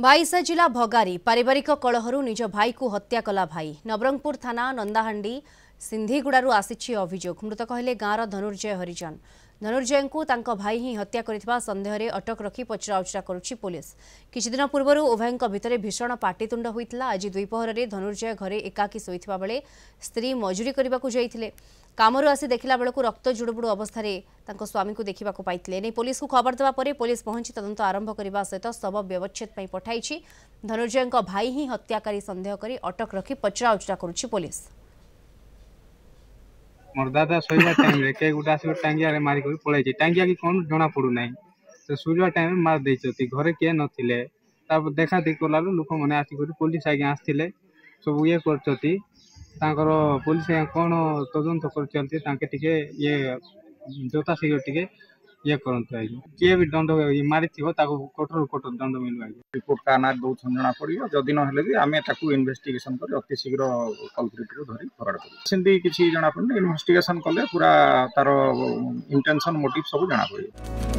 बाईसा जिला भगारी पारिवारिक कलहरु निज भाई को हत्या कला भाई। नवरंगपुर थाना नंदाहांडी सिंधीगुड़ारू आसिछि अभियोग। मृतक हेले गाँवर धनुर्जय हरिजन। धनुर्जय को तांको भाई ही हत्या करिथिबा संदेह रे अटक रखी पचराउचरा करुछि पुलिस। किछि दिन पूर्व उभयों भितर भीषण पाटितुंड होइतिला। आज द्विपहर रे धनुर्जय घरे एकाकी शोइथिबा बेले स्त्री मजूरी करबाकू जाइथिले। कामरू आसी देखला बेलकू रक्त जुड़ुबुड़ू अवस्था तांको स्वामी को देखा पाइथिले। नै पुलिस को खबर देवा परे पुलिस पहुंची तदंत आरंभ करने सहित शव व्यवच्छेद पई पठाइछि। धनुर्जय भाई ही हत्याकारी संदेह करी अटक रखी पचराउचरा करुछि पुलिस। मोर दादा सोइबा टाइम रे के गुटा से टांगिया रे मारी को पळै छै। टांगिया की कोन जणा पडु नै तो सोइबा टाइम मार दै छथि। घरे के नथिले तब देखा देखि कोलालु लोक मने आसी करी पुलिस आगे आस्थिले सब ये करछथि। तांकर पुलिस कोन तदंत कर चलते तांके टिके ये जोता शीघ्र टिके ये करंत आइ के भी दंड मारी थिबो ताको कठोर कठोर दंड मिलु आइ। रिपोर्ट का ना दो जणा पड़ियो जदि न हेले भी आमे ताकू इन्वेस्टिगेशन कर अति शीघ्र कल्प्रिट रो धरि फराड करू। सिंधी किछि जणा पड़ने इन्वेस्टिगेशन कले पूरा तारो इंटेंशन मोटिव सब जणा पड़ियो।